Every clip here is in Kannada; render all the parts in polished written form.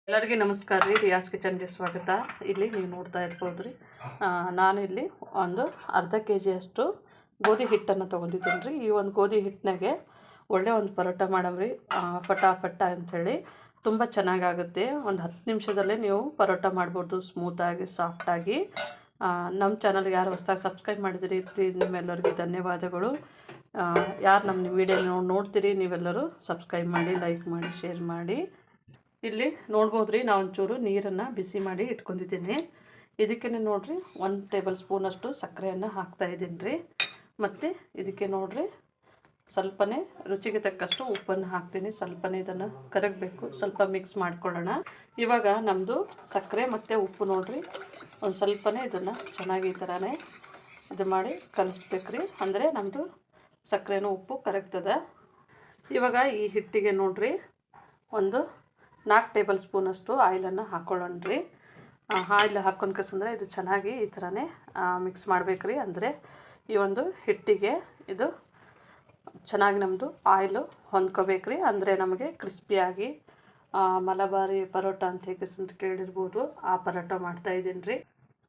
ಎಲ್ಲರಿಗೂ ನಮಸ್ಕಾರ ರೀ. ರಿಯಾಸ್ ಕಿಚನ್ಗೆ ಸ್ವಾಗತ. ಇಲ್ಲಿ ನೀವು ನೋಡ್ತಾ ಇರ್ಬೋದು ರೀ, ನಾನು ಇಲ್ಲಿ ಒಂದು ಅರ್ಧ ಕೆ ಜಿಯಷ್ಟು ಗೋಧಿ ಹಿಟ್ಟನ್ನು ತೊಗೊಂಡಿದ್ದೀನಿ ರೀ. ಈ ಒಂದು ಗೋಧಿ ಹಿಟ್ಟಿನಾಗೆ ಒಳ್ಳೆ ಒಂದು ಪರೋಟ ಮಾಡಮ್ರಿ, ಫಟಾಫಟ ಅಂಥೇಳಿ ತುಂಬ ಚೆನ್ನಾಗಾಗುತ್ತೆ. ಒಂದು 10 ನಿಮಿಷದಲ್ಲೇ ನೀವು ಪರೋಟ ಮಾಡ್ಬೋದು, ಸ್ಮೂತಾಗಿ ಸಾಫ್ಟಾಗಿ. ನಮ್ಮ ಚಾನಲ್ಗೆ ಯಾರು ಹೊಸದಾಗಿ ಸಬ್ಸ್ಕ್ರೈಬ್ ಮಾಡಿದಿರಿ ಪ್ಲೀಸ್ ನಿಮ್ಮೆಲ್ಲರಿಗೂ ಧನ್ಯವಾದಗಳು. ಯಾರು ನಮ್ಮ ವಿಡಿಯೋ ನೋಡ್ತೀರಿ ನೀವೆಲ್ಲರೂ ಸಬ್ಸ್ಕ್ರೈಬ್ ಮಾಡಿ, ಲೈಕ್ ಮಾಡಿ, ಶೇರ್ ಮಾಡಿ. ಇಲ್ಲಿ ನೋಡ್ಬೋದು ರೀ, ನಾನು ಒಂಚೂರು ನೀರನ್ನು ಬಿಸಿ ಮಾಡಿ ಇಟ್ಕೊಂಡಿದ್ದೀನಿ. ಇದಕ್ಕೆ ನೋಡಿರಿ 1 ಟೇಬಲ್ ಸ್ಪೂನಷ್ಟು ಸಕ್ಕರೆಯನ್ನು ಹಾಕ್ತಾಯಿದ್ದೀನಿ ರೀ. ಮತ್ತು ಇದಕ್ಕೆ ನೋಡಿರಿ ಸ್ವಲ್ಪನೇ ರುಚಿಗೆ ತಕ್ಕಷ್ಟು ಉಪ್ಪನ್ನು ಹಾಕ್ತೀನಿ. ಸ್ವಲ್ಪನೇ ಇದನ್ನು ಕರಗಬೇಕು, ಸ್ವಲ್ಪ ಮಿಕ್ಸ್ ಮಾಡ್ಕೊಳ್ಳೋಣ. ಇವಾಗ ನಮ್ಮದು ಸಕ್ಕರೆ ಮತ್ತು ಉಪ್ಪು ನೋಡಿರಿ ಒಂದು ಸ್ವಲ್ಪನೇ ಇದನ್ನು ಚೆನ್ನಾಗಿ ಈ ಥರನೇ ಇದು ಮಾಡಿ ಕಲಿಸ್ಬೇಕ್ರಿ. ಅಂದರೆ ನಮ್ಮದು ಸಕ್ಕರೆನೂ ಉಪ್ಪು ಕರಗ್ತದೆ. ಇವಾಗ ಈ ಹಿಟ್ಟಿಗೆ ನೋಡಿರಿ ಒಂದು 4 ಟೇಬಲ್ ಸ್ಪೂನಷ್ಟು ಆಯಿಲನ್ನು ಹಾಕ್ಕೊಳ್ಳೋಣ ರೀ. ಆಯಿಲ್ ಹಾಕ್ಕೊಂಡು ಕಸಂದ್ರೆ ಇದು ಚೆನ್ನಾಗಿ ಈ ಥರನೇ ಮಿಕ್ಸ್ ಮಾಡಬೇಕ್ರಿ. ಅಂದರೆ ಈ ಒಂದು ಹಿಟ್ಟಿಗೆ ಇದು ಚೆನ್ನಾಗಿ ನಮ್ಮದು ಆಯಿಲು ಹೊಂದ್ಕೋಬೇಕ್ರಿ. ಅಂದರೆ ನಮಗೆ ಕ್ರಿಸ್ಪಿಯಾಗಿ ಮಲಬಾರಿ ಪರೋಟ ಅಂತ ಹೇಗೆ ಕೇಳಿರ್ಬೋದು, ಆ ಪರೋಟ ಮಾಡ್ತಾಯಿದ್ದೀನಿ ರೀ.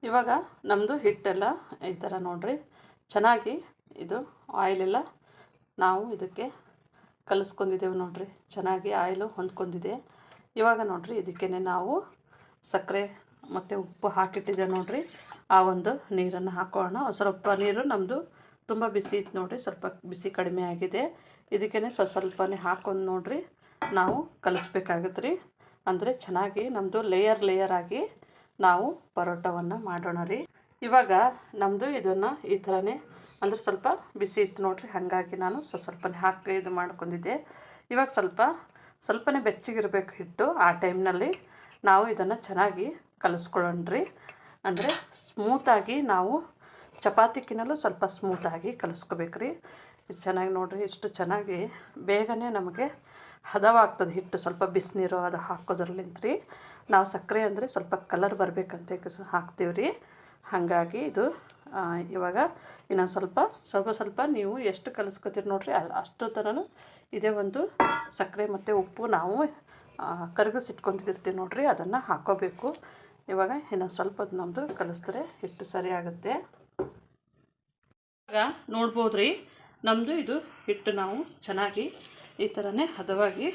ಇವಾಗ ನಮ್ಮದು ಹಿಟ್ಟೆಲ್ಲ ಈ ಥರ ನೋಡಿರಿ ಚೆನ್ನಾಗಿ ಇದು ಆಯಿಲೆಲ್ಲ ನಾವು ಇದಕ್ಕೆ ಕಲಿಸ್ಕೊಂಡಿದ್ದೇವೆ ನೋಡಿರಿ. ಚೆನ್ನಾಗಿ ಆಯಿಲು ಹೊಂದ್ಕೊಂಡಿದೆ. ಇವಾಗ ನೋಡಿರಿ ಇದಕ್ಕೇ ನಾವು ಸಕ್ಕರೆ ಮತ್ತು ಉಪ್ಪು ಹಾಕಿಟ್ಟಿದ್ದೆ ನೋಡಿರಿ. ಆ ಒಂದು ನೀರನ್ನು ಹಾಕೋಣ. ಸ್ವಲ್ಪ ನೀರು ನಮ್ಮದು ತುಂಬ ಬಿಸಿ ಇತ್ತು ನೋಡಿರಿ, ಸ್ವಲ್ಪ ಬಿಸಿ ಕಡಿಮೆ ಆಗಿದೆ. ಇದಕ್ಕೇ ಸ್ವಲ್ಪನೇ ಹಾಕೊಂಡು ನೋಡಿರಿ ನಾವು ಕಲಿಸ್ಬೇಕಾಗತ್ತೆ ರೀ. ಅಂದರೆ ಚೆನ್ನಾಗಿ ನಮ್ಮದು ಲೇಯರ್ ಆಗಿ ನಾವು ಪರೋಟವನ್ನು ಮಾಡೋಣ ರೀ. ಇವಾಗ ನಮ್ಮದು ಇದನ್ನು ಈ ಥರನೇ ಅಂದರೆ ಸ್ವಲ್ಪ ಬಿಸಿ ಇತ್ತು ನೋಡಿರಿ, ಹಾಗಾಗಿ ನಾನು ಸ್ವಲ್ಪನೇ ಹಾಕಿ ಇದು ಮಾಡ್ಕೊಂಡಿದ್ದೆ. ಇವಾಗ ಸ್ವಲ್ಪನೇ ಬೆಚ್ಚಗಿರಬೇಕು ಹಿಟ್ಟು. ಆ ಟೈಮ್ನಲ್ಲಿ ನಾವು ಇದನ್ನು ಚೆನ್ನಾಗಿ ಕಲಿಸ್ಕೊಳ್ಳೋಣ್ರಿ. ಅಂದರೆ ಸ್ಮೂತಾಗಿ ನಾವು ಚಪಾತಿಕ್ಕಿನಲ್ಲೂ ಸ್ವಲ್ಪ ಸ್ಮೂತಾಗಿ ಕಲಿಸ್ಕೋಬೇಕ್ರಿ. ಇದು ಚೆನ್ನಾಗಿ ನೋಡಿರಿ, ಇಷ್ಟು ಚೆನ್ನಾಗಿ ಬೇಗನೆ ನಮಗೆ ಹದವಾಗ್ತದೆ ಹಿಟ್ಟು. ಸ್ವಲ್ಪ ಬಿಸಿನೀರು ಅದು ಹಾಕೋದ್ರಲ್ಲಿಂತ್ರಿ ನಾವು ಸಕ್ಕರೆ ಅಂದರೆ ಸ್ವಲ್ಪ ಕಲರ್ ಬರಬೇಕಂತ ಹಾಕ್ತೀವಿ ರೀ. ಹಾಗಾಗಿ ಇದು ಇವಾಗ ಇನ್ನೊಂದು ಸ್ವಲ್ಪ ನೀವು ಎಷ್ಟು ಕಲಿಸ್ಕೊತೀರಿ ನೋಡಿರಿ ಅಷ್ಟು ಥರನೂ ಇದೇ ಒಂದು ಸಕ್ಕರೆ ಮತ್ತು ಉಪ್ಪು ನಾವು ಕರಗಿಸಿಟ್ಕೊಂಡಿರ್ತೀವಿ ನೋಡಿರಿ, ಅದನ್ನು ಹಾಕ್ಕೋಬೇಕು. ಇವಾಗ ಇನ್ನೊಂದು ಸ್ವಲ್ಪ ನಮ್ಮದು ಕಲಿಸಿದ್ರೆ ಹಿಟ್ಟು ಸರಿ ಆಗುತ್ತೆ. ಇವಾಗ ನೋಡ್ಬೋದು ರೀ ನಮ್ಮದು ಇದು ಹಿಟ್ಟು ನಾವು ಚೆನ್ನಾಗಿ ಈ ಥರನೇ ಹದವಾಗಿ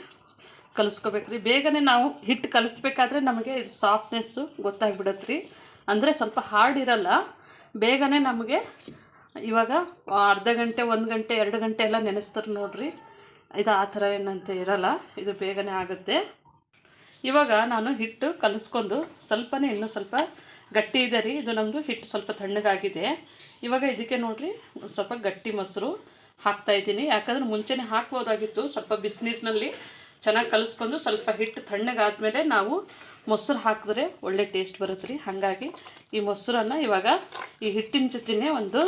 ಕಲಿಸ್ಕೋಬೇಕ್ರಿ. ಬೇಗನೆ ನಾವು ಹಿಟ್ಟು ಕಲಿಸ್ಬೇಕಾದ್ರೆ ನಮಗೆ ಇದು ಸಾಫ್ಟ್ನೆಸ್ಸು ಗೊತ್ತಾಗ್ಬಿಡತ್ತೆ ರೀ. ಅಂದರೆ ಸ್ವಲ್ಪ ಹಾರ್ಡ್ ಇರಲ್ಲ, ಬೇಗನೆ ನಮಗೆ ಇವಾಗ ಅರ್ಧ ಗಂಟೆ 1 ಗಂಟೆ 2 ಗಂಟೆ ಎಲ್ಲ ನೆನೆಸ್ತಾರೆ ನೋಡಿರಿ. ಇದು ಆ ಥರ ಏನಂತ ಇರಲ್ಲ, ಇದು ಬೇಗನೆ ಆಗುತ್ತೆ. ಇವಾಗ ನಾನು ಹಿಟ್ಟು ಕಲಿಸ್ಕೊಂಡು ಇನ್ನೂ ಸ್ವಲ್ಪ ಗಟ್ಟಿ ಇದೆ ರೀ. ಇದು ನಮ್ಮದು ಹಿಟ್ಟು ಸ್ವಲ್ಪ ತಣ್ಣಗಾಗಿದೆ. ಇವಾಗ ಇದಕ್ಕೆ ನೋಡಿರಿ ಸ್ವಲ್ಪ ಗಟ್ಟಿ ಮೊಸರು ಹಾಕ್ತಾಯಿದ್ದೀನಿ. ಯಾಕಂದ್ರೆ ಮುಂಚೆನೇ ಹಾಕ್ಬೋದಾಗಿತ್ತು. ಸ್ವಲ್ಪ ಬಿಸಿನೀರಿನಲ್ಲಿ ಚೆನ್ನಾಗಿ ಕಲಿಸ್ಕೊಂಡು ಸ್ವಲ್ಪ ಹಿಟ್ಟು ತಣ್ಣಗಾದ್ಮೇಲೆ ನಾವು ಮೊಸರು ಹಾಕಿದ್ರೆ ಒಳ್ಳೆ ಟೇಸ್ಟ್ ಬರುತ್ತೆ ರೀ. ಹಾಗಾಗಿ ಈ ಮೊಸರನ್ನು ಇವಾಗ ಈ ಹಿಟ್ಟಿನ ಜೊತೆನೇ ಒಂದು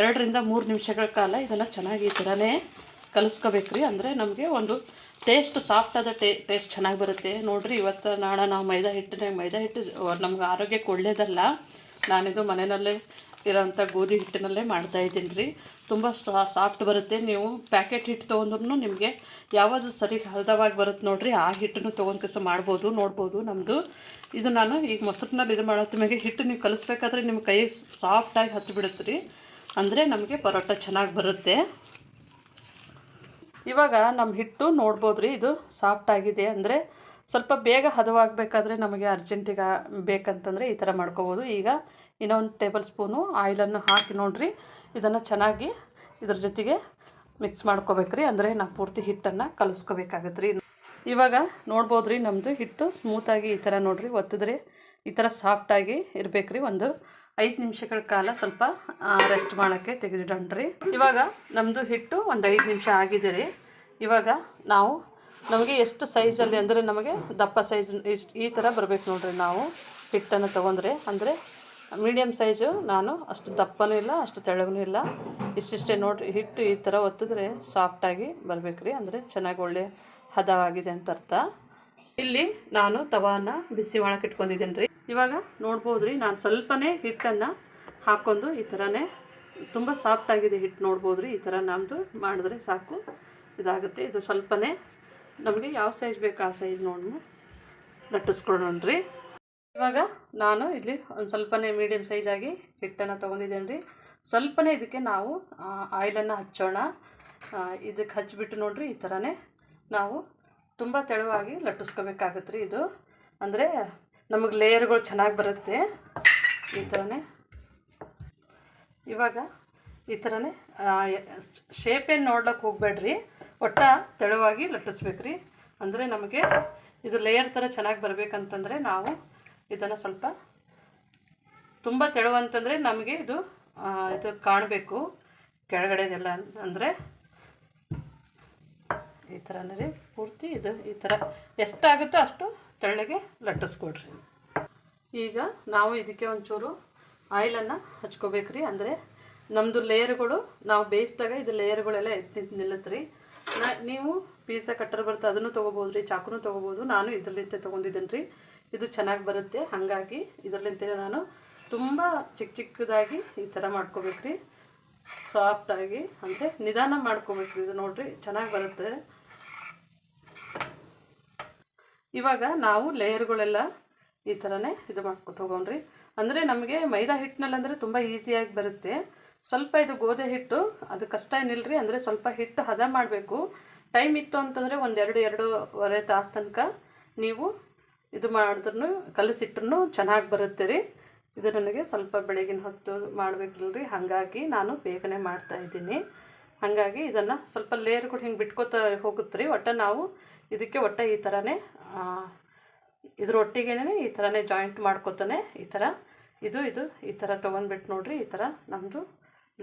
2 ರಿಂದ 3 ನಿಮಿಷಗಳ ಕಾಲ ಇದನ್ನು ಚೆನ್ನಾಗಿ ಈ ಥರನೇ ಕಲಿಸ್ಕೋಬೇಕ್ರಿ. ಅಂದರೆ ನಮಗೆ ಒಂದು ಟೇಸ್ಟ್ ಸಾಫ್ಟಾದ ಟೇಸ್ಟ್ ಚೆನ್ನಾಗಿ ಬರುತ್ತೆ ನೋಡಿರಿ. ಇವತ್ತು ನಾಳೆ ನಾವು ಮೈದಾ ಹಿಟ್ಟು ನಮ್ಗೆ ಆರೋಗ್ಯಕ್ಕೆ ಒಳ್ಳೆಯದಲ್ಲ. ನಾನಿದು ಮನೆಯಲ್ಲೇ ಇರೋಂಥ ಗೋಧಿ ಹಿಟ್ಟಿನಲ್ಲೇ ಮಾಡ್ತಾಯಿದ್ದೀನಿ ರೀ. ತುಂಬ ಸಾಫ್ಟ್ ಬರುತ್ತೆ. ನೀವು ಪ್ಯಾಕೆಟ್ ಹಿಟ್ಟು ತೊಗೊಂಡ್ರೂ ನಿಮಗೆ ಯಾವುದು ಸರಿ ಹದವಾಗಿ ಬರುತ್ತೆ ನೋಡಿರಿ, ಆ ಹಿಟ್ಟನ್ನು ತೊಗೊಂಡು ಮಾಡ್ಬೋದು. ನೋಡ್ಬೋದು ನಮ್ಮದು ಇದು ನಾನು ಈಗ ಮೊಸರಿನಲ್ಲಿ ಇದು ಮಾಡೋ ನಿಮಗೆ ಹಿಟ್ಟು ನೀವು ಕಲಿಸ್ಬೇಕಾದ್ರೆ ನಿಮ್ಮ ಕೈ ಸಾಫ್ಟಾಗಿ ಹತ್ತು ಬಿಡುತ್ತೆ ರೀ. ಅಂದರೆ ನಮಗೆ ಪರೋಟ ಚೆನ್ನಾಗಿ ಬರುತ್ತೆ. ಇವಾಗ ನಮ್ಮ ಹಿಟ್ಟು ನೋಡ್ಬೋದು ರೀ, ಇದು ಸಾಫ್ಟಾಗಿದೆ. ಅಂದರೆ ಸ್ವಲ್ಪ ಬೇಗ ಹದವಾಗಬೇಕಾದ್ರೆ ನಮಗೆ ಅರ್ಜೆಂಟಿಗೆ ಬೇಕಂತಂದರೆ ಈ ಥರ ಮಾಡ್ಕೋಬೋದು. ಈಗ ಇನ್ನೊಂದು ಟೇಬಲ್ ಸ್ಪೂನು ಆಯಿಲನ್ನು ಹಾಕಿ ನೋಡಿರಿ ಇದನ್ನು ಚೆನ್ನಾಗಿ ಇದ್ರ ಜೊತೆಗೆ ಮಿಕ್ಸ್ ಮಾಡ್ಕೋಬೇಕ್ರಿ. ಅಂದರೆ ನಾವು ಪೂರ್ತಿ ಹಿಟ್ಟನ್ನು ಕಲಿಸ್ಕೋಬೇಕಾಗತ್ತೆ ರೀ. ಇವಾಗ ನೋಡ್ಬೋದು ರೀ ನಮ್ಮದು ಹಿಟ್ಟು ಸ್ಮೂತಾಗಿ ಈ ಥರ ನೋಡಿರಿ ಒತ್ತಿದ್ರೆ ಈ ಥರ ಸಾಫ್ಟಾಗಿ ಇರಬೇಕ್ರಿ. ಒಂದು 5 ನಿಮಿಷಗಳ ಕಾಲ ಸ್ವಲ್ಪ ರೆಸ್ಟ್ ಮಾಡೋಕ್ಕೆ ತೆಗೆದಿಡೋಣ್ರಿ. ಇವಾಗ ನಮ್ಮದು ಹಿಟ್ಟು ಒಂದು 5 ನಿಮಿಷ ಆಗಿದೆ ರೀ. ಇವಾಗ ನಮಗೆ ಎಷ್ಟು ಸೈಜಲ್ಲಿ ಅಂದರೆ ನಮಗೆ ದಪ್ಪ ಸೈಜ್ ಈ ಥರ ಬರಬೇಕು ನೋಡಿರಿ. ನಾವು ಹಿಟ್ಟನ್ನು ತೊಗೊಂಡ್ರೆ ಅಂದರೆ ಮೀಡಿಯಮ್ ಸೈಜು, ನಾನು ಅಷ್ಟು ದಪ್ಪನೂ ಇಲ್ಲ ಅಷ್ಟು ತೆಳ್ಳಗೂ ಇಲ್ಲ, ಇಷ್ಟಿಷ್ಟೇ ನೋಡಿರಿ. ಹಿಟ್ಟು ಈ ಥರ ಒತ್ತಿದ್ರೆ ಸಾಫ್ಟಾಗಿ ಬರಬೇಕ್ರಿ. ಅಂದರೆ ಚೆನ್ನಾಗಿ ಒಳ್ಳೆ ಹದವಾಗಿದೆ ಅಂತ ಅರ್ಥ. ಇಲ್ಲಿ ನಾನು ತವಾನ ಬಿಸಿ ಮಾಡೋಕೆ ಇಟ್ಕೊಂಡಿದ್ದೀನಿ ರೀ. ಇವಾಗ ನೋಡ್ಬೋದು ರೀ, ನಾನು ಸ್ವಲ್ಪನೇ ಹಿಟ್ಟನ್ನು ಹಾಕ್ಕೊಂಡು ಈ ಥರನೇ ತುಂಬ ಸಾಫ್ಟಾಗಿದೆ ಹಿಟ್ಟು ನೋಡ್ಬೋದು ರೀ. ಈ ಥರ ನಮ್ಮದು ಮಾಡಿದ್ರೆ ಸಾಕು, ಇದಾಗುತ್ತೆ. ಇದು ಸ್ವಲ್ಪನೇ ನಮಗೆ ಯಾವ ಸೈಜ್ ಬೇಕು ಆ ಸೈಜ್ ಲಟ್ಟಿಸ್ಕೊಳ್ಳೋಣ್ರಿ. ಇವಾಗ ನಾನು ಇಲ್ಲಿ ಒಂದು ಸ್ವಲ್ಪನೇ ಮೀಡಿಯಮ್ ಸೈಜಾಗಿ ಹಿಟ್ಟನ್ನು ತೊಗೊಂಡಿದ್ದೇನೆ ರೀ. ಸ್ವಲ್ಪನೇ ಇದಕ್ಕೆ ನಾವು ಆಯಿಲನ್ನು ಹಚ್ಚೋಣ. ಇದಕ್ಕೆ ಹಚ್ಚಿಬಿಟ್ಟು ನೋಡಿರಿ ಈ ಥರನೇ ನಾವು ತುಂಬ ತೆಳುವಾಗಿ ಲಟ್ಟಿಸ್ಕೋಬೇಕಾಗತ್ತೆ ರೀ. ಇದು ಅಂದರೆ ನಮಗೆ ಲೇಯರ್ಗಳು ಚೆನ್ನಾಗಿ ಬರುತ್ತೆ ಈ ಥರನೇ. ಇವಾಗ ಈ ಥರನೇ ಶೇಪೇನು ನೋಡ್ಲಿಕ್ಕೆ ಹೋಗಬೇಡ್ರಿ, ಒಟ್ಟ ತೆಳುವಾಗಿ ಲಟ್ಟಿಸ್ಬೇಕ್ರಿ. ಅಂದರೆ ನಮಗೆ ಇದು ಲೇಯರ್ ಥರ ಚೆನ್ನಾಗಿ ಬರಬೇಕಂತಂದರೆ ನಾವು ಇದನ್ನು ಸ್ವಲ್ಪ ತುಂಬ ತೆಳು ಅಂತಂದರೆ ನಮಗೆ ಇದು ಕಾಣಬೇಕು ಕೆಳಗಡೆದೆಲ್ಲ. ಅಂದರೆ ಈ ಥರನೇ ರೀ ಪೂರ್ತಿ ಇದು ಈ ಥರ ಎಷ್ಟಾಗುತ್ತೋ ಅಷ್ಟು ತೆಳ್ಳಗೆ ಲಟ್ಟಿಸ್ಕೊಡ್ರಿ. ಈಗ ನಾವು ಇದಕ್ಕೆ ಒಂಚೂರು ಆಯಿಲನ್ನು ಹಚ್ಕೋಬೇಕ್ರಿ. ಅಂದರೆ ನಮ್ಮದು ಲೇಯರ್ಗಳು ನಾವು ಬೇಯಿಸಿದಾಗ ಇದು ಲೇಯರ್ಗಳೆಲ್ಲ ಎತ್ತಿ ನಿಲ್ಲುತ್ತೆ ರೀ. ನೀವು ಪೀಸಾ ಕಟ್ಟರ್ ಬರುತ್ತೆ ಅದನ್ನು ತೊಗೋಬೋದು ರೀ, ಚಾಕುನೂ ತೊಗೋಬೋದು. ನಾನು ಇದರಲ್ಲಿಂತೆ ತೊಗೊಂಡಿದ್ದೇನೆ ರೀ, ಇದು ಚೆನ್ನಾಗಿ ಬರುತ್ತೆ. ಹಾಗಾಗಿ ಇದರಲ್ಲಿಂತೆ ನಾನು ತುಂಬ ಚಿಕ್ಕದಾಗಿ ಈ ಥರ ಮಾಡ್ಕೋಬೇಕ್ರಿ, ಸಾಫ್ಟಾಗಿ. ಅಂದರೆ ನಿಧಾನ ಮಾಡ್ಕೋಬೇಕ್ರಿ. ಇದು ನೋಡಿರಿ ಚೆನ್ನಾಗಿ ಬರುತ್ತೆ. ಇವಾಗ ನಾವು ಲೇಯರ್ಗಳೆಲ್ಲ ಈ ಥರನೇ ಇದು ತೊಗೊಂಡ್ರಿ. ಅಂದರೆ ನಮಗೆ ಮೈದಾ ಹಿಟ್ಟಿನಲ್ಲಿ ಅಂದರೆ ತುಂಬ ಈಸಿಯಾಗಿ ಬರುತ್ತೆ. ಸ್ವಲ್ಪ ಇದು ಗೋಧಿ ಹಿಟ್ಟು ಅದು ಕಷ್ಟ ಏನಿಲ್ಲರಿ. ಅಂದರೆ ಸ್ವಲ್ಪ ಹಿಟ್ಟು ಹದ ಮಾಡಬೇಕು. ಟೈಮ್ ಇತ್ತು ಅಂತಂದರೆ ಎರಡೂವರೆ ತಾಸು ತನಕ ನೀವು ಇದು ಮಾಡಿದ್ರೂ ಕಲಸಿಟ್ರೂ ಚೆನ್ನಾಗಿ ಬರುತ್ತೆ ರೀ. ಇದು ನನಗೆ ಸ್ವಲ್ಪ ಬೆಳಗಿನ ಹೊತ್ತು ಮಾಡಬೇಕಿಲ್ಲರಿ, ಹಾಗಾಗಿ ನಾನು ಬೇಗನೆ ಮಾಡ್ತಾಯಿದ್ದೀನಿ. ಹಾಗಾಗಿ ಇದನ್ನು ಸ್ವಲ್ಪ ಲೇಯರ್ಗಳು ಹಿಂಗೆ ಬಿಟ್ಕೋತಾ ಹೋಗುತ್ತೆ ರೀ. ಒಟ್ಟು ನಾವು ಇದಕ್ಕೆ ಈ ಥರನೇ ಇದ್ರೊಟ್ಟಿಗೇನೆ ಈ ಥರನೇ ಜಾಯಿಂಟ್ ಮಾಡ್ಕೋತಾನೆ ಈ ಥರ ಇದು ಈ ಥರ ತೊಗೊಂಡ್ಬಿಟ್ಟು ನೋಡಿರಿ. ಈ ಥರ ನಮ್ಮದು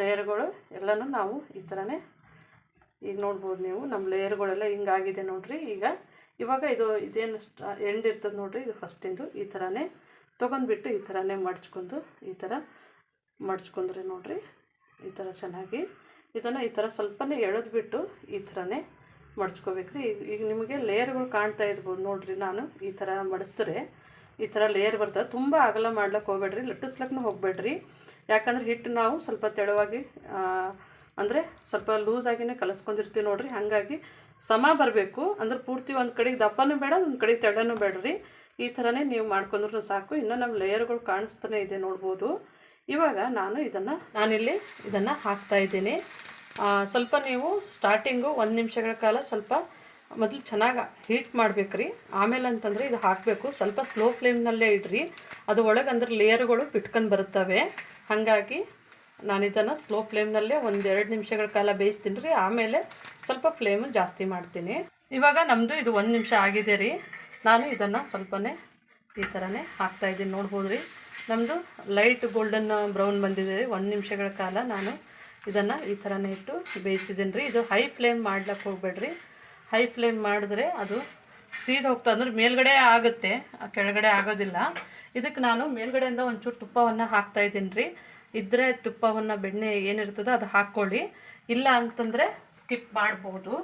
ಲೇಯರ್ಗಳು ಎಲ್ಲನೂ ನಾವು ಈ ಥರನೇ ಈಗ ನೋಡ್ಬೋದು ನೀವು ನಮ್ಮ ಲೇಯರ್ಗಳೆಲ್ಲ ಹಿಂಗಾಗಿದೆ ನೋಡಿರಿ. ಇವಾಗ ಇದೇನು ಎಂಡ್ ಇರ್ತದೆ ನೋಡಿರಿ, ಇದು ಫಸ್ಟಿಂದು ಈ ಥರನೇ ತೊಗೊಂಡ್ಬಿಟ್ಟು ಈ ಥರನೇ ಮಡ್ಚ್ಕೊಂಡು ಈ ಥರ ಮಡ್ಚ್ಕೊಂಡ್ರಿ ನೋಡಿರಿ. ಈ ಥರ ಚೆನ್ನಾಗಿ ಇದನ್ನು ಈ ಥರ ಸ್ವಲ್ಪನೇ ಎಳೆದ್ಬಿಟ್ಟು ಈ ಥರನೇ ಮಡ್ಚ್ಕೋಬೇಕ್ರಿ. ಈಗ ನಿಮಗೆ ಲೇಯರ್ಗಳು ಕಾಣ್ತಾ ಇರ್ಬೋದು ನೋಡಿರಿ. ನಾನು ಈ ಥರ ಮಡಿಸಿದ್ರೆ ಈ ಥರ ಲೇಯರ್ ಬರ್ತದೆ. ತುಂಬ ಅಗಲ ಮಾಡ್ಲಿಕ್ಕೆ ಹೋಗ್ಬೇಡ್ರಿ, ಲಟ್ಟಿಸ್ಲಕ್ಕೂ ಹೋಗಬೇಡ್ರಿ. ಯಾಕಂದ್ರೆ ಹಿಟ್ಟು ನಾವು ಸ್ವಲ್ಪ ತೆಳುವಾಗಿ ಅಂದರೆ ಸ್ವಲ್ಪ ಲೂಸಾಗಿಯೇ ಕಲಸ್ಕೊಂಡಿರ್ತೀವಿ ನೋಡಿರಿ. ಹಾಗಾಗಿ ಸಮ ಬರಬೇಕು. ಅಂದ್ರೆ ಪೂರ್ತಿ ಒಂದು ಕಡೆಗೆ ದಪ್ಪನೂ ಬೇಡ, ಒಂದು ಕಡೆಗೆ ತೆಳ್ಳನೂ ಬೇಡ್ರಿ. ಈ ಥರನೇ ನೀವು ಮಾಡ್ಕೊಂಡ್ರೂ ಸಾಕು. ಇನ್ನು ನಮ್ಮ ಲೇಯರ್ಗಳು ಕಾಣಿಸ್ತಾನೆ ಇದೆ ನೋಡ್ಬೋದು. ಇವಾಗ ನಾನಿಲ್ಲಿ ಇದನ್ನು ಹಾಕ್ತಾಯಿದ್ದೀನಿ. ಸ್ವಲ್ಪ ನೀವು ಸ್ಟಾರ್ಟಿಂಗು 1 ನಿಮಿಷಗಳ ಕಾಲ ಸ್ವಲ್ಪ ಮೊದಲು ಚೆನ್ನಾಗಿ ಹೀಟ್ ಮಾಡಬೇಕ್ರಿ. ಆಮೇಲೆ ಅಂತಂದರೆ ಇದು ಹಾಕಬೇಕು. ಸ್ವಲ್ಪ ಸ್ಲೋ ಫ್ಲೇಮ್ನಲ್ಲೇ ಇಡ್ರಿ, ಅದು ಒಳಗೆ ಅಂದ್ರೆ ಲೇಯರ್ಗಳು ಬಿಟ್ಕೊಂಡು ಬರುತ್ತವೆ. ಹಾಗಾಗಿ ನಾನು ಇದನ್ನು ಸ್ಲೋ ಫ್ಲೇಮ್ನಲ್ಲೇ 1-2 ನಿಮಿಷಗಳ ಕಾಲ ಬೇಯಿಸ್ತೀನಿ ರೀ. ಆಮೇಲೆ ಸ್ವಲ್ಪ ಫ್ಲೇಮು ಜಾಸ್ತಿ ಮಾಡ್ತೀನಿ. ಇವಾಗ ನಮ್ಮದು ಇದು 1 ನಿಮಿಷ ಆಗಿದೆ ರೀ. ನಾನು ಇದನ್ನು ಸ್ವಲ್ಪನೇ ಈ ಥರನೇ ಹಾಕ್ತಾಯಿದ್ದೀನಿ ನೋಡ್ಬೋದು ರೀ. ನಮ್ಮದು ಲೈಟ್ ಗೋಲ್ಡನ್ ಬ್ರೌನ್ ಬಂದಿದೆ ರೀ. 1 ನಿಮಿಷಗಳ ಕಾಲ ನಾನು ಇದನ್ನು ಈ ಥರನೇ ಇಟ್ಟು ಬೇಯಿಸಿದ್ದೀನಿ ರೀ. ಇದು ಹೈ ಫ್ಲೇಮ್ ಮಾಡ್ಲಿಕ್ಕೆ ಹೋಗಬೇಡ್ರಿ. ಹೈ ಫ್ಲೇಮ್ ಮಾಡಿದ್ರೆ ಅದು ಸೀದ್ ಹೋಗ್ತದೆ, ಅಂದ್ರೆ ಮೇಲ್ಗಡೆ ಆಗುತ್ತೆ, ಕೆಳಗಡೆ ಆಗೋದಿಲ್ಲ. ಇದಕ್ಕೆ ನಾನು ಮೇಲ್ಗಡೆಯಿಂದ ಒಂಚೂರು ತುಪ್ಪವನ್ನು ಹಾಕ್ತಾಯಿದ್ದೀನಿ ರೀ. ಇದ್ದರೆ ತುಪ್ಪವನ್ನು ಬೆಣ್ಣೆ ಏನಿರ್ತದೋ ಅದು ಹಾಕ್ಕೊಳ್ಳಿ, ಇಲ್ಲ ಅಂತಂದರೆ ಸ್ಕಿಪ್ ಮಾಡ್ಬೋದು.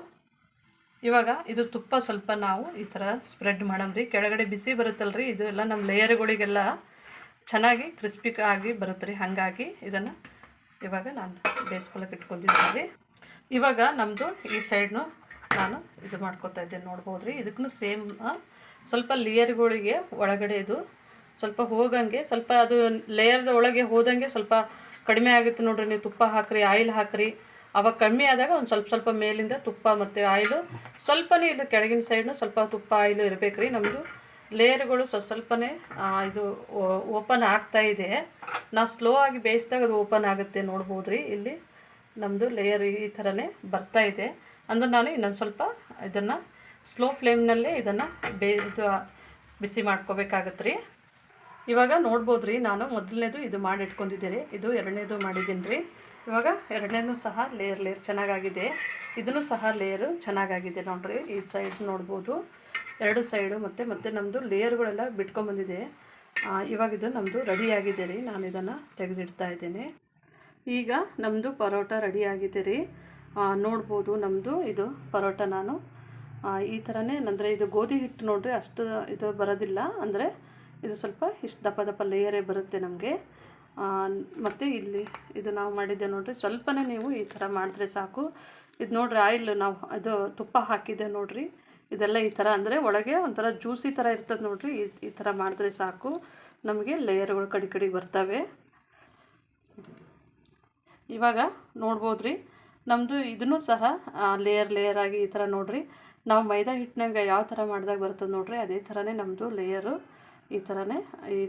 ಇವಾಗ ಇದು ತುಪ್ಪ ಸ್ವಲ್ಪ ನಾವು ಈ ಥರ ಸ್ಪ್ರೆಡ್ ಮಾಡಮ್ರಿ. ಕೆಳಗಡೆ ಬಿಸಿ ಬರುತ್ತಲ್ರಿ, ಇದು ಎಲ್ಲ ನಮ್ಮ ಲೇಯರ್ಗಳಿಗೆಲ್ಲ ಚೆನ್ನಾಗಿ ಕ್ರಿಸ್ಪಿ ಆಗಿ ಬರುತ್ತೆ ರೀ. ಹಾಗಾಗಿ ಇದನ್ನು ಇವಾಗ ನಾನು ಬೇಯಿಸ್ಕೊಳಕ್ಕೆ ಇಟ್ಕೊಂಡಿದ್ದೀನಿ. ಇವಾಗ ನಮ್ಮದು ಈ ಸೈಡ್ನು ನಾನು ಇದು ಮಾಡ್ಕೊತಾ ಇದ್ದೇನೆ ನೋಡ್ಬೋದು ರೀ. ಇದಕ್ಕೂ ಸೇಮ್ ಸ್ವಲ್ಪ ಲೇಯರ್ಗಳಿಗೆ ಒಳಗಡೆ ಇದು ಸ್ವಲ್ಪ ಹೋಗಂಗೆ, ಸ್ವಲ್ಪ ಅದು ಲೇಯರ್ದ ಒಳಗೆ ಹೋದಂಗೆ ಸ್ವಲ್ಪ ಕಡಿಮೆ ಆಗುತ್ತೆ ನೋಡಿರಿ. ನೀವು ತುಪ್ಪ ಹಾಕ್ರಿ, ಆಯಿಲ್ ಹಾಕ್ರಿ, ಅವಾಗ ಕಡಿಮೆ ಆದಾಗ ಒಂದು ಸ್ವಲ್ಪ ಮೇಲಿಂದ ತುಪ್ಪ ಮತ್ತು ಆಯಿಲು ಸ್ವಲ್ಪನೇ ಇದು ಕೆಳಗಿನ ಸೈಡ್ನು ಸ್ವಲ್ಪ ತುಪ್ಪ ಆಯಿಲು ಇರಬೇಕು ರೀ. ನಮ್ಮದು ಲೇಯರ್ಗಳು ಸ್ವಲ್ಪನೇ ಇದು ಓಪನ್ ಆಗ್ತಾ ಇದೆ. ನಾವು ಸ್ಲೋ ಆಗಿ ಬೇಯಿಸಿದಾಗ ಅದು ಓಪನ್ ಆಗುತ್ತೆ ನೋಡ್ಬೋದು ರೀ. ಇಲ್ಲಿ ನಮ್ಮದು ಲೇಯರ್ ಈ ಥರನೇ ಬರ್ತಾ ಇದೆ. ಅಂದ್ರೆ ನಾನು ಇನ್ನೊಂದು ಸ್ವಲ್ಪ ಇದನ್ನು ಸ್ಲೋ ಫ್ಲೇಮ್ನಲ್ಲೇ ಇದನ್ನು ಬಿಸಿ ಮಾಡ್ಕೋಬೇಕಾಗತ್ತೆ ರೀ. ಇವಾಗ ನೋಡ್ಬೋದು ರೀ, ನಾನು ಮೊದಲನೇದು ಇದು ಮಾಡಿ ಇಟ್ಕೊಂಡಿದ್ದೀನಿ, ಇದು ಎರಡನೇದು ಮಾಡಿದ್ದೀನಿ ರೀ. ಇವಾಗ ಎರಡನೇದು ಸಹ ಲೇಯರ್ ಚೆನ್ನಾಗಾಗಿದೆ, ಇದನ್ನು ಸಹ ಲೇಯರು ಚೆನ್ನಾಗಾಗಿದೆ ನೋಡಿರಿ. ಈ ಸೈಡ್ ನೋಡ್ಬೋದು, ಎರಡು ಸೈಡು ಮತ್ತು ನಮ್ಮದು ಲೇಯರ್ಗಳೆಲ್ಲ ಬಿಟ್ಕೊಂಡ್ಬಂದಿದೆ. ಇವಾಗ ಇದು ನಮ್ಮದು ರೆಡಿಯಾಗಿದೆ ರೀ. ನಾನು ಇದನ್ನು ತೆಗೆದಿಡ್ತಾ ಇದ್ದೀನಿ. ಈಗ ನಮ್ಮದು ಪರೋಟ ರೆಡಿಯಾಗಿದೆ ರೀ. ನೋಡ್ಬೋದು ನಮ್ಮದು ಇದು ಪರೋಟ ನಾನು ಈ ಥರನೇ, ಅಂದರೆ ಇದು ಗೋಧಿ ಹಿಟ್ಟು ನೋಡಿರಿ ಅಷ್ಟು ಇದು ಬರೋದಿಲ್ಲ, ಅಂದರೆ ಇದು ಸ್ವಲ್ಪ ಇಷ್ಟು ದಪ್ಪ ಲೇಯರೇ ಬರುತ್ತೆ ನಮಗೆ. ಮತ್ತು ಇಲ್ಲಿ ಇದು ನಾವು ಮಾಡಿದ್ದೆ ನೋಡಿರಿ, ಸ್ವಲ್ಪನೇ ನೀವು ಈ ಥರ ಮಾಡಿದ್ರೆ ಸಾಕು. ಇದು ನೋಡಿರಿ ಆಯಿಲ್ ನಾವು ಅದು ತುಪ್ಪ ಹಾಕಿದ್ದೆ ನೋಡಿರಿ, ಇದೆಲ್ಲ ಈ ಥರ ಅಂದರೆ ಒಳಗೆ ಒಂಥರ ಜ್ಯೂಸಿ ಥರ ಇರ್ತದೆ ನೋಡಿರಿ. ಈ ಥರ ಮಾಡಿದ್ರೆ ಸಾಕು, ನಮಗೆ ಲೇಯರ್ಗಳು ಕಡೆ ಬರ್ತವೆ. ಇವಾಗ ನೋಡ್ಬೋದು ರೀ, ನಮ್ಮದು ಇದನ್ನು ಸಹ ಲೇಯರ್ ಆಗಿ ಈ ಥರ ನೋಡಿರಿ. ನಾವು ಮೈದಾ ಹಿಟ್ಟಿನಾಗ ಯಾವ ಥರ ಮಾಡಿದಾಗ ಬರ್ತದೆ ನೋಡಿರಿ, ಅದೇ ಥರನೇ ನಮ್ಮದು ಲೇಯರು ಈ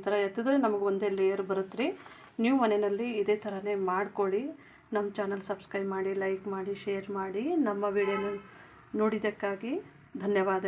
ಥರ ಎತ್ತಿದ್ರೆ ನಮಗೆ ಒಂದೇ ಲೇಯರ್ ಬರುತ್ತೆ ರೀ. ನೀವು ಮನೆಯಲ್ಲಿ ಇದೇ ಥರನೇ ಮಾಡ್ಕೊಳ್ಳಿ. ನಮ್ಮ ಚಾನಲ್ ಸಬ್ಸ್ಕ್ರೈಬ್ ಮಾಡಿ, ಲೈಕ್ ಮಾಡಿ, ಶೇರ್ ಮಾಡಿ. ನಮ್ಮ ವಿಡಿಯೋನ ನೋಡಿದ್ದಕ್ಕಾಗಿ ಧನ್ಯವಾದ.